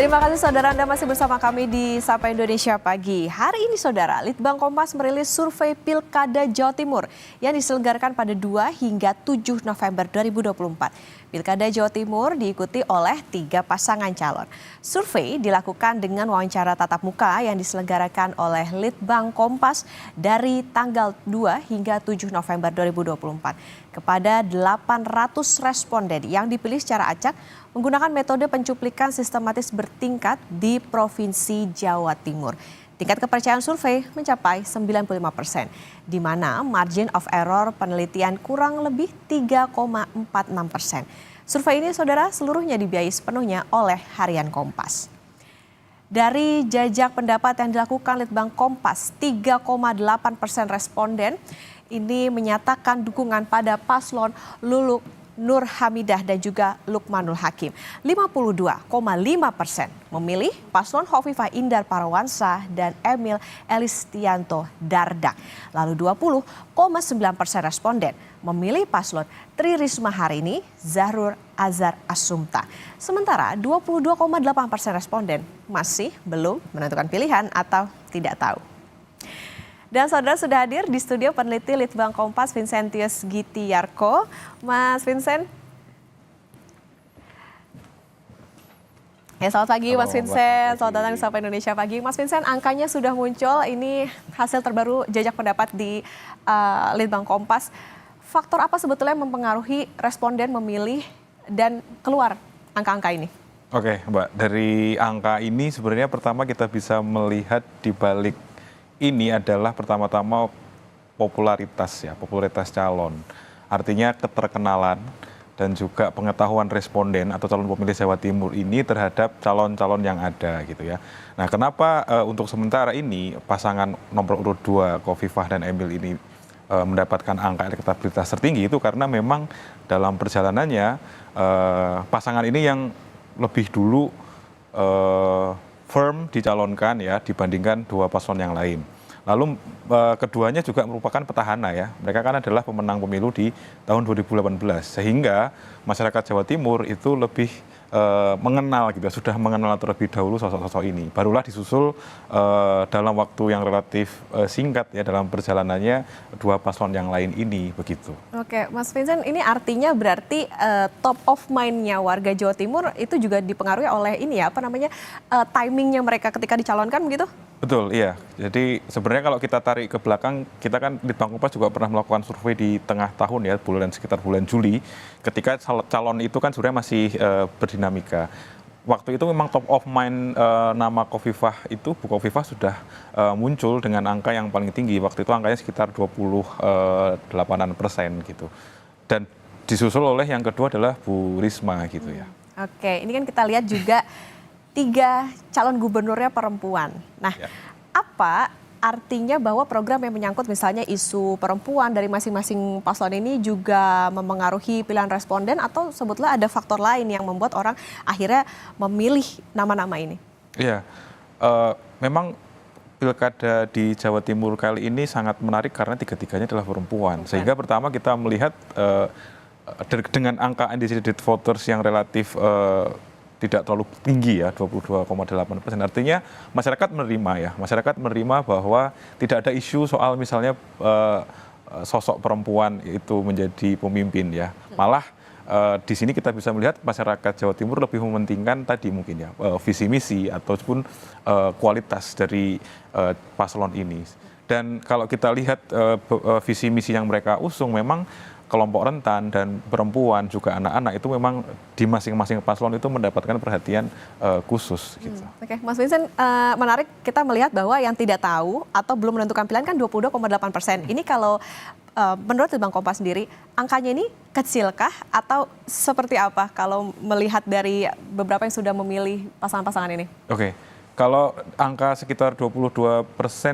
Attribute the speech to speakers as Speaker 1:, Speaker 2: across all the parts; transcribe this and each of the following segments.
Speaker 1: Terima kasih saudara, Anda masih bersama kami di Sapa Indonesia Pagi. Hari ini saudara, Litbang Kompas merilis survei Pilkada Jawa Timur yang diselenggarakan pada 2 hingga 7 November 2024. Pilkada Jawa Timur diikuti oleh 3 pasangan calon. Survei dilakukan dengan wawancara tatap muka yang diselenggarakan oleh Litbang Kompas dari tanggal 2 hingga 7 November 2024 kepada 800 responden yang dipilih secara acak menggunakan metode pencuplikan sistematis bertingkat di Provinsi Jawa Timur. Tingkat kepercayaan survei mencapai 95%, di mana margin of error penelitian kurang lebih 3,46%. Survei ini, saudara, seluruhnya dibiayai sepenuhnya oleh Harian Kompas. Dari jajak pendapat yang dilakukan Litbang Kompas, 3,8% responden ini menyatakan dukungan pada paslon Luluk Nur Hamidah dan juga Lukmanul Hakim. 52,5% memilih paslon Hovifah Indar Parawansa dan Emil Elistianto Dardak. Lalu 20,9% responden memilih paslon Tri Risma Harini Zahrul Azhar Asumta. Sementara 22,8% responden masih belum menentukan pilihan atau tidak tahu. Dan saudara, sudah hadir di studio peneliti Litbang Kompas Vincentius Gitiarko. Mas Vincent. Ya, selamat pagi Mas Vincent. Selamat datang di Sapa Indonesia Pagi. Mas Vincent, angkanya sudah muncul. Ini hasil terbaru jajak pendapat di Litbang Kompas. Faktor apa sebetulnya yang mempengaruhi responden memilih dan keluar angka-angka ini?
Speaker 2: Oke, Mbak. Dari angka ini sebenarnya pertama kita bisa melihat di balik ini adalah pertama-tama popularitas calon. Artinya keterkenalan dan juga pengetahuan responden atau calon pemilih Jawa Timur ini terhadap calon-calon yang ada gitu ya. Nah, kenapa untuk sementara ini pasangan nomor urut 2 Khofifah dan Emil ini mendapatkan angka elektabilitas tertinggi itu karena memang dalam perjalanannya pasangan ini yang lebih dulu firm dicalonkan ya dibandingkan 2 paslon yang lain. Lalu keduanya juga merupakan petahana ya. Mereka kan adalah pemenang pemilu di tahun 2018 sehingga masyarakat Jawa Timur itu lebih mengenal gitu, sudah mengenal terlebih dahulu sosok-sosok ini. Barulah disusul dalam waktu yang relatif singkat ya dalam perjalanannya 2 paslon yang lain ini begitu.
Speaker 1: Oke, Mas Vincent, ini artinya berarti top of mind-nya warga Jawa Timur itu juga dipengaruhi oleh ini ya, timingnya mereka ketika dicalonkan begitu?
Speaker 2: Betul, iya. Jadi sebenarnya kalau kita tarik ke belakang, kita kan Litbang Kompas juga pernah melakukan survei di tengah tahun ya, sekitar bulan Juli, ketika calon itu kan sebenarnya masih berdinamika. Waktu itu memang top of mind nama Khofifah itu, Bu Khofifah sudah muncul dengan angka yang paling tinggi. Waktu itu angkanya sekitar 28% gitu. Dan disusul oleh yang kedua adalah Bu Risma gitu ya.
Speaker 1: Oke, ini kan kita lihat juga 3 calon gubernurnya perempuan. Nah, apa artinya bahwa program yang menyangkut misalnya isu perempuan dari masing-masing paslon ini juga memengaruhi pilihan responden atau sebetulnya ada faktor lain yang membuat orang akhirnya memilih nama-nama ini? Iya,
Speaker 2: memang pilkada di Jawa Timur kali ini sangat menarik karena 3-tiganya adalah perempuan. Sehingga pertama kita melihat dengan angka undecided voters yang relatif tidak terlalu tinggi ya, 22,8%. Artinya masyarakat menerima bahwa tidak ada isu soal misalnya sosok perempuan itu menjadi pemimpin ya. Malah di sini kita bisa melihat masyarakat Jawa Timur lebih mementingkan tadi mungkin ya visi misi ataupun kualitas dari paslon ini. Dan kalau kita lihat visi misi yang mereka usung memang kelompok rentan dan perempuan juga anak-anak itu memang di masing-masing paslon itu mendapatkan perhatian khusus gitu.
Speaker 1: Oke, Mas Vincent, menarik kita melihat bahwa yang tidak tahu atau belum menentukan pilihan kan 22,8%. Ini kalau menurut Litbang Kompas sendiri, angkanya ini kecilkah atau seperti apa kalau melihat dari beberapa yang sudah memilih pasangan-pasangan ini?
Speaker 2: Oke. Kalau angka sekitar 22%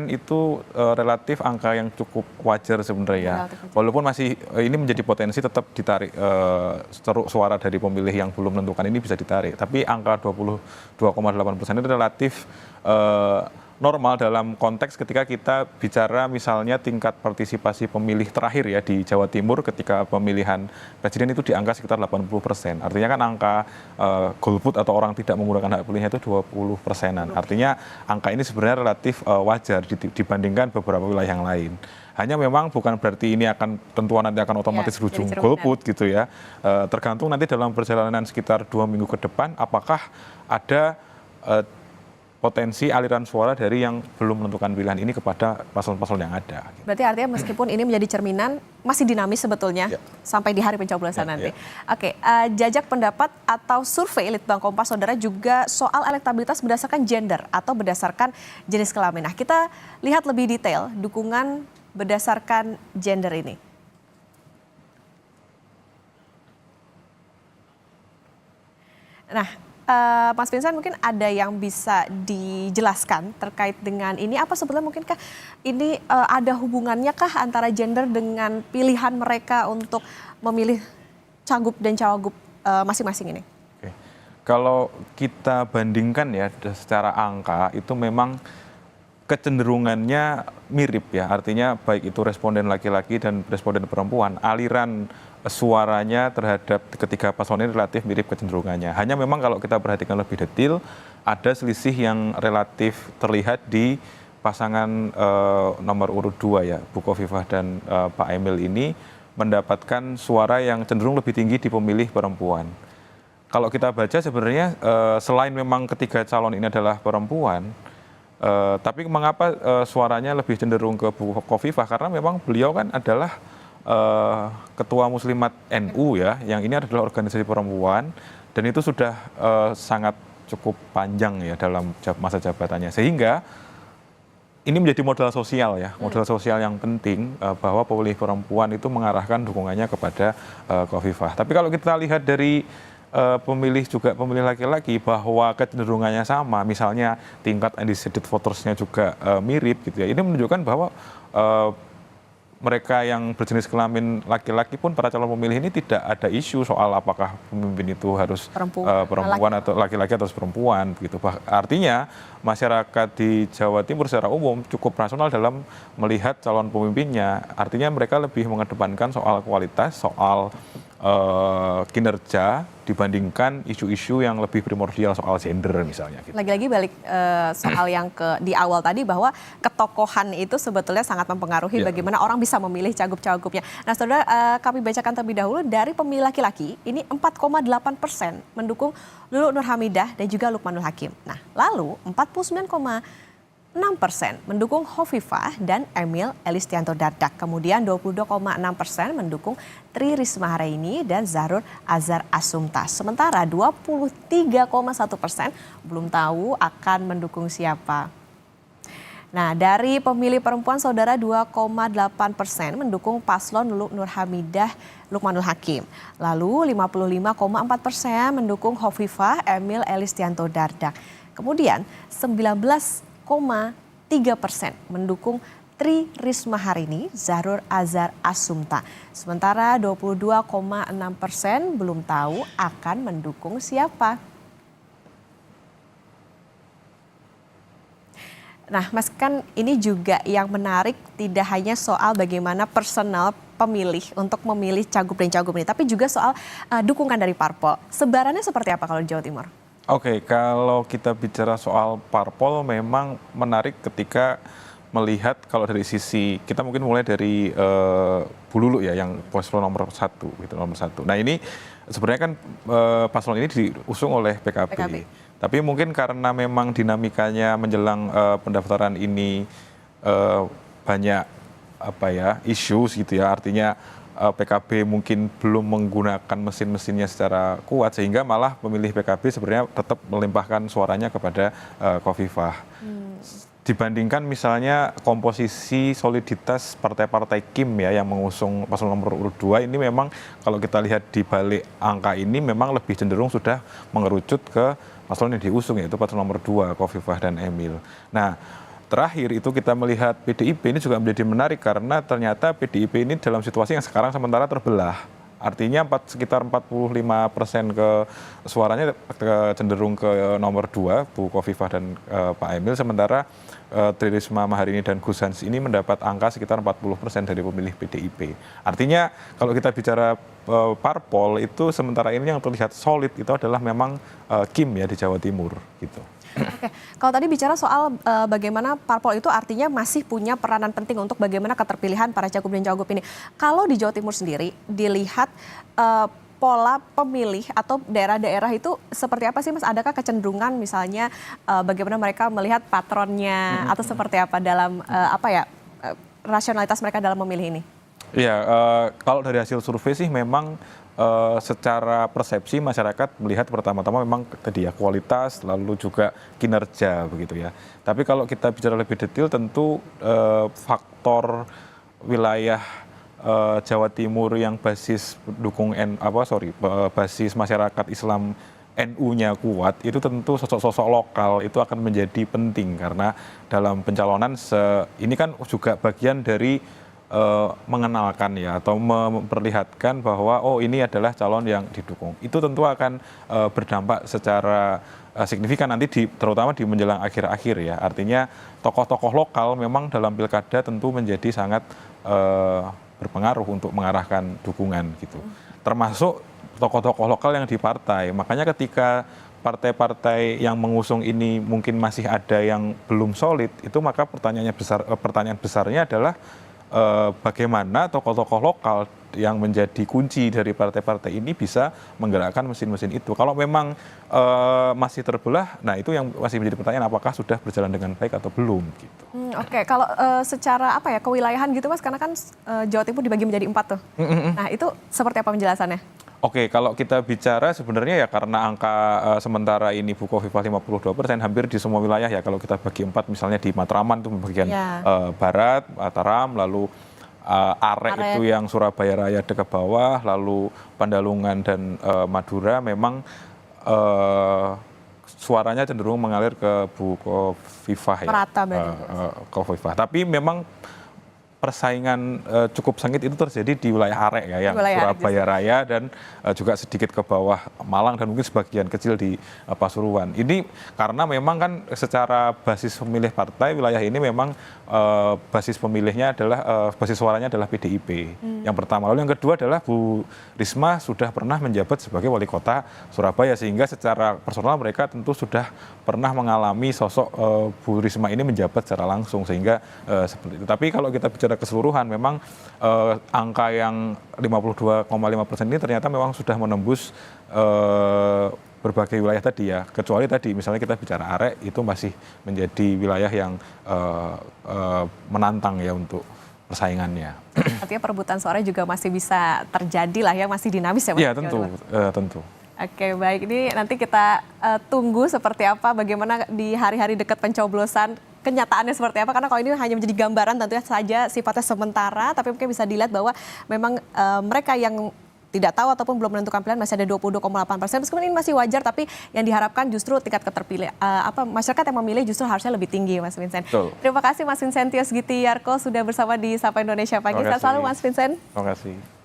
Speaker 2: itu relatif angka yang cukup wajar sebenarnya ya. Walaupun masih ini menjadi potensi tetap ditarik suara dari pemilih yang belum menentukan ini bisa ditarik. Tapi angka 22,8% itu relatif normal dalam konteks ketika kita bicara misalnya tingkat partisipasi pemilih terakhir ya di Jawa Timur ketika pemilihan presiden itu di angka sekitar 80%. Artinya kan angka golput atau orang tidak menggunakan hak pilihnya itu 20%-an. Artinya angka ini sebenarnya relatif wajar dibandingkan beberapa wilayah yang lain. Hanya memang bukan berarti ini akan tentuan nanti akan otomatis berujung golput gitu ya. Tergantung nanti dalam perjalanan sekitar 2 minggu ke depan apakah ada potensi aliran suara dari yang belum menentukan pilihan ini kepada paslon-paslon yang ada.
Speaker 1: Berarti artinya meskipun ini menjadi cerminan, masih dinamis sebetulnya sampai di hari pencoblosan nanti. Oke, jajak pendapat atau survei Litbang Kompas, saudara, juga soal elektabilitas berdasarkan gender atau berdasarkan jenis kelamin. Nah, kita lihat lebih detail dukungan berdasarkan gender ini. Nah, Mas Vincent, mungkin ada yang bisa dijelaskan terkait dengan ini, apa sebetulnya mungkinkah ini ada hubungannya kah antara gender dengan pilihan mereka untuk memilih cagup dan cawagup masing-masing ini?
Speaker 2: Oke. Kalau kita bandingkan ya secara angka itu memang kecenderungannya mirip ya, artinya baik itu responden laki-laki dan responden perempuan, aliran suaranya terhadap ketiga paslon ini relatif mirip kecenderungannya. Hanya memang kalau kita perhatikan lebih detail, ada selisih yang relatif terlihat di pasangan nomor urut 2 ya, Bu Khofifah dan Pak Emil ini mendapatkan suara yang cenderung lebih tinggi di pemilih perempuan. Kalau kita baca sebenarnya selain memang ketiga calon ini adalah perempuan, tapi mengapa suaranya lebih cenderung ke Bu Khofifah? Karena memang beliau kan adalah Ketua Muslimat NU ya, yang ini adalah organisasi perempuan dan itu sudah sangat cukup panjang ya dalam masa jabatannya, sehingga ini menjadi modal sosial ya, modal sosial yang penting bahwa pemilih perempuan itu mengarahkan dukungannya kepada Khofifah. Tapi kalau kita lihat dari pemilih laki-laki bahwa kecenderungannya sama, misalnya tingkat undecided votersnya juga mirip gitu ya, ini menunjukkan bahwa mereka yang berjenis kelamin laki-laki pun para calon pemilih ini tidak ada isu soal apakah pemimpin itu harus perempuan atau laki-laki atau perempuan gitu. Artinya masyarakat di Jawa Timur secara umum cukup rasional dalam melihat calon pemimpinnya. Artinya mereka lebih mengedepankan soal kualitas, soal kinerja dibandingkan isu-isu yang lebih primordial soal gender misalnya. Gitu.
Speaker 1: Lagi-lagi balik soal yang di awal tadi bahwa ketokohan itu sebetulnya sangat mempengaruhi bagaimana orang bisa memilih cagup-cagupnya. Nah, saudara, kami bacakan terlebih dahulu dari pemilih laki-laki ini 4,8% mendukung Lulu Nur Hamidah dan juga Lukmanul Hakim. Nah, lalu 49,6% mendukung Khofifah dan Emil Elistianto Dardak. Kemudian 22,6% mendukung Tri Risma Haraini dan Zahrul Azhar Asumta. Sementara 23,1% belum tahu akan mendukung siapa. Nah, dari pemilih perempuan, saudara, 2,8% mendukung paslon Lulu Nur Hamidah Lukmanul Hakim. Lalu 55,4% mendukung Khofifah Emil Elistianto Dardak. Kemudian 19,3% mendukung Tri Risma Haraini, Zahrul Azhar Asumta. Sementara 22,6% belum tahu akan mendukung siapa. Nah, Mas, kan ini juga yang menarik tidak hanya soal bagaimana personal pemilih untuk memilih cagup dan cagup ini, tapi juga soal dukungan dari parpol. Sebarannya seperti apa kalau di Jawa Timur?
Speaker 2: Oke, kalau kita bicara soal parpol memang menarik ketika melihat kalau dari sisi, kita mungkin mulai dari Bu Lulu ya, yang paslon nomor 1 gitu, nomor 1. Nah, ini sebenarnya kan paslon ini diusung oleh PKB. Tapi mungkin karena memang dinamikanya menjelang pendaftaran ini banyak isu gitu ya, artinya PKB mungkin belum menggunakan mesin-mesinnya secara kuat sehingga malah pemilih PKB sebenarnya tetap melimpahkan suaranya kepada Khofifah. Dibandingkan misalnya komposisi soliditas partai-partai KIM ya yang mengusung paslon nomor urut 2 ini memang kalau kita lihat di balik angka ini memang lebih cenderung sudah mengerucut ke paslon yang diusung yaitu paslon nomor 2 Khofifah dan Emil. Nah, terakhir itu kita melihat PDIP ini juga menjadi menarik karena ternyata PDIP ini dalam situasi yang sekarang sementara terbelah Artinya sekitar 45% suaranya cenderung ke nomor 2, Bu Khofifah dan Pak Emil, sementara Tri Risma Maharini dan Gus Hans ini mendapat angka sekitar 40% dari pemilih PDIP. Artinya kalau kita bicara parpol itu sementara ini yang terlihat solid itu adalah memang Kim ya di Jawa Timur gitu.
Speaker 1: Oke, kalau tadi bicara soal bagaimana parpol itu artinya masih punya peranan penting untuk bagaimana keterpilihan para cagup dan cawagup ini. Kalau di Jawa Timur sendiri dilihat pola pemilih atau daerah-daerah itu seperti apa sih Mas? Adakah kecenderungan misalnya bagaimana mereka melihat patronnya atau seperti apa dalam rasionalitas mereka dalam memilih ini?
Speaker 2: Iya, kalau dari hasil survei sih memang secara persepsi masyarakat melihat pertama-tama memang tadi ya kualitas lalu juga kinerja begitu ya. Tapi kalau kita bicara lebih detail tentu faktor wilayah Jawa Timur yang basis basis masyarakat Islam NU-nya kuat itu tentu sosok-sosok lokal itu akan menjadi penting karena dalam pencalonan ini kan juga bagian dari mengenalkan ya atau memperlihatkan bahwa oh ini adalah calon yang didukung. Itu tentu akan berdampak secara signifikan nanti terutama di menjelang akhir-akhir ya. Artinya tokoh-tokoh lokal memang dalam pilkada tentu menjadi sangat berpengaruh untuk mengarahkan dukungan gitu. Termasuk tokoh-tokoh lokal yang di partai. Makanya ketika partai-partai yang mengusung ini mungkin masih ada yang belum solid, itu maka pertanyaan besarnya adalah bagaimana tokoh-tokoh lokal yang menjadi kunci dari partai-partai ini bisa menggerakkan mesin-mesin itu. Kalau memang masih terbelah, nah itu yang masih menjadi pertanyaan apakah sudah berjalan dengan baik atau belum gitu.
Speaker 1: Oke, kalau secara kewilayahan gitu Mas, karena kan Jawa Timur dibagi menjadi 4 tuh. Nah itu seperti apa penjelasannya?
Speaker 2: Oke, kalau kita bicara sebenarnya ya karena angka sementara ini Bu Khofifah 52%, hampir di semua wilayah ya kalau kita bagi 4 misalnya di Matraman itu bagian barat, Mataram, lalu Arek itu yang Surabaya Raya dekat bawah, lalu Pandalungan dan Madura memang suaranya cenderung mengalir ke Bu Khofifah ya.
Speaker 1: Merata berarti.
Speaker 2: Khofifah. Tapi memang persaingan cukup sengit itu terjadi di wilayah Arek ya, yang Surabaya Raya dan juga sedikit ke bawah Malang dan mungkin sebagian kecil di Pasuruan. Ini karena memang kan secara basis pemilih partai wilayah ini memang basis pemilihnya adalah basis suaranya adalah PDIP. Yang pertama, lalu yang kedua adalah Bu Risma sudah pernah menjabat sebagai wali kota Surabaya sehingga secara personal mereka tentu sudah pernah mengalami sosok Bu Risma ini menjabat secara langsung sehingga seperti itu. Tapi kalau kita bicara keseluruhan memang angka yang 52,5% ini ternyata memang sudah menembus berbagai wilayah tadi ya, kecuali tadi misalnya kita bicara Arek itu masih menjadi wilayah yang menantang ya untuk persaingannya.
Speaker 1: Artinya perebutan suara juga masih bisa terjadi lah ya, masih dinamis ya Mas?
Speaker 2: Iya tentu.
Speaker 1: Oke, baik, ini nanti kita tunggu seperti apa, bagaimana di hari-hari dekat pencoblosan kenyataannya seperti apa, karena kalau ini hanya menjadi gambaran tentunya saja sifatnya sementara, tapi mungkin bisa dilihat bahwa memang mereka yang tidak tahu ataupun belum menentukan pilihan masih ada 22,8%. Meskipun ini masih wajar, tapi yang diharapkan justru tingkat keterpilih masyarakat yang memilih justru harusnya lebih tinggi, Mas Vincent.
Speaker 2: Betul.
Speaker 1: Terima kasih Mas Vincentius Gitiarko sudah bersama di Sapa Indonesia Pagi. Selamat selalu Mas Vincent.
Speaker 2: Terima kasih.